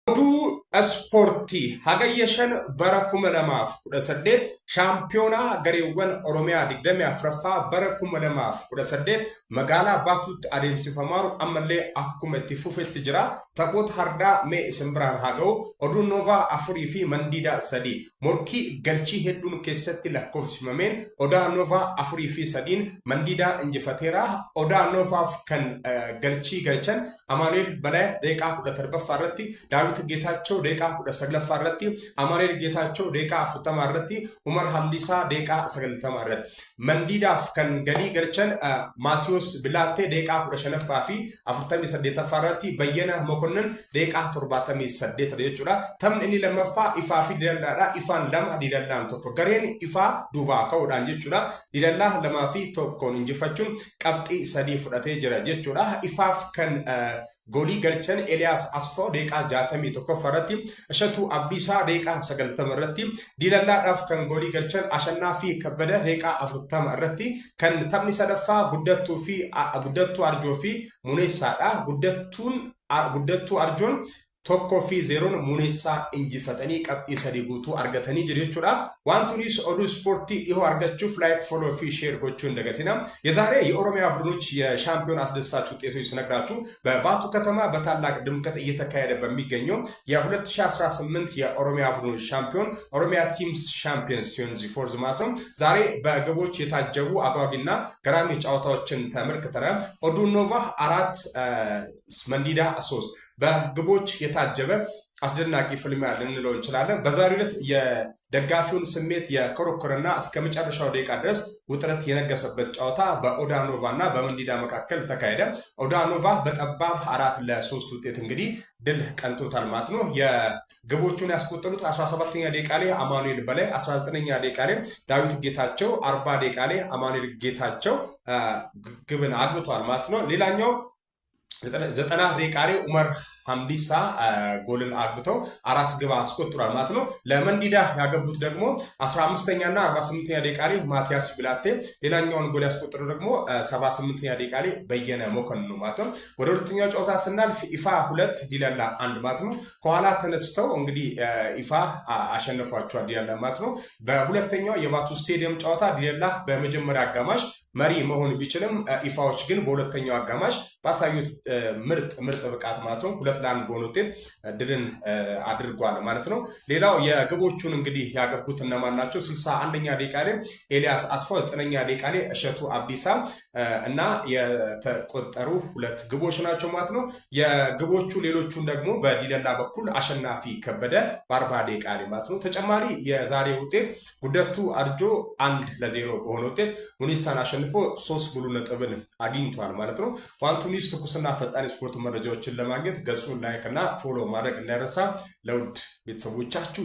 Du Sporti Hagayeshan Barakumalamaaf Kudasadde Championa Garewan Oromia Digdeme Afrafa Barakumalamaaf Kudasadde Magala Batut Ademsifamaru Amale Akumeti Fufet Jira Tabot Harda Me Sembran Hago Odunova Afurifi Mandida Sadi Morki Galchi Hedun Keseti La Korsimamen Oda Nova Afurifi Sadin Mandida Injifatera Oda Nova kan Galchi Galchan Amanil Bale Deka Kudatarba Farati David ጌታቸው ደቂቃ 19 ፈረቲ አማኑኤል ጌታቸው ደቂቃ 40 ማረቲ ዑመር ሐምዲሳ ደቂቃ 9 ማረት መንዲዳፍ ከን ገዲ ገርቸን ማቲዮስ ብላቴ ደቂቃ 15 ፋፊ 48 ፈረቲ በየነ መኮንን ደቂቃ 47 ደቂቃ ተምን እኒ ለመፋ ኢፋፊ ዲላላ ኢፋን ለማ ዲላላን ቶኮ ገሬን ኢፋ ዱባ ከውዳን ጀቹላ ዲላላ ለማፊ ቶኮን እንጅፈቹን ቀብጢ ሰዲ ፍዳቴ ጀራ ጀቹላ ኢፋፍ ከን ጎሊ ገርቸን ኤልያስ አስፋው ደቂቃ 60 tokko farati ashatu abdisa deqa sagaltam irratti dilalladhaaf kan golii galchan ashannaa fi kabbada deqa 40 irratti kan taphni sadaffaa guddattu arjoo fi muneessaadha guddattu arjoon tokko fi 0 munessa injifatanii qabxii sadi guutuu argatanii jiru jechuudha wantunis odu sporti iho argachuuf like follow fi share gochuu እንደገትና የዛሬ የኦሮሚያ ቡድኖች የሻምፒዮን አስደሳች ውጤቶች ስነግራችሁ በባቱ ከተማ በታላቅ ድምቀት እየተካሄደ በሚገኘው የ2018 የኦሮሚያ ቡድኖች ሻምፒዮን ኦሮሚያ ቲምስ ሻምፒዮንስ ቲዩንዚ ፎርዝ ማትም ዛሬ በግቦች የታጀቡ አጓጊና ገራሚ ጨዋታዎችን ተመልክተናል ኦዱኖቫ 4 መንዲዳ 3 በግቦች የታጀበ አስደናቂ ፊልም ያለንለው እንችላለን በዛሬው ዕለት የደጋፊውን ስሜት የኮረኮረና እስከ መጨረሻው ደቂቃ ድረስ ውጥረት የነገሰበት ጨዋታ በኦዳኖቫና በመንዲዳ መካከል ተካሄደ ኦዳኖቫ በጠባብ 4-3 ውጤት እንግዲህ ድል ቀንቶታል ማለት ነው የግቦቹን ያስቆጠሩት 17ኛ ደቂቃ ላይ አማኑኤል በላይ 19ኛ ደቂቃ ላይ ዳዊት ጌታቸው 40 ደቂቃ ላይ አማኑኤል ጌታቸው ግብን አግብቷል ማለት ነው ሌላኛው 90 ደቂቃ ላይ ዑመር ሐምዲሳ ጎልን አግብተው 4 ግብ አስቆጥሯል ማለት ነው ለመንዲዳ ያገቡት ደግሞ 15ኛና 48ኛ ደቂቃ ላይ ማቲያስ ብላቴ ሌላኛውን ጎል ያስቆጠረው ደግሞ 78ኛ ደቂቃ ላይ በየነ መኮንን ነው ማለት ነው ወደ ሁለተኛው ጨዋታ ስናልፍ ኢፋ 2 ዲላላ 1 ማለት ነው ከኋላ ተነስተው እንግዲህ ኢፋ አሸነፏቸዋል ዲላላ ማለት ነው በሁለተኛው የባቱ ስቴዲየም ጨዋታ ዲላላ በመጀመሪያ አጋማሽ መሪ መሆን ቢችልም ኢፋዎች ግን በሁለተኛው አጋማሽ ባሳዩት ምርጥ ብቃት ማለት ነው 2-1 በሆነው ድልን አድርጓል ማለት ነው ሌላው የግቦቹን እንግዲህ ያገቡት እነማን ናቸው 61ኛ ደቂቃ ላይ ኤልያስ አስፋው 9ኛ ደቂቃ ላይ እሸቱ አብዲሳ እና የተቆጠሩ 2 ግቦች ናቸው ማለት ነው የግቦቹ ሌሎቹን ደግሞ በዲላላ በኩል አሸናፊ ከበደ በ40 ደቂቃ ላይ ማለት ነው ተጨማሪ የዛሬ ውጤት ጉደቱ አርጆ 1-0 በሆነው ውጤት ሙኒሳን አሸንፎ 3 ሙሉ ነጥብን አግኝቷል ማለት ነው ዋንቱኒስ ትኩስና ፈጣን ስፖርት መረጃዎችን ለማግኘት ገጹን ላይክ እና ፎሎ ማድረግ እንዳይረሳ ለውድ ቤተሰቦቻችሁ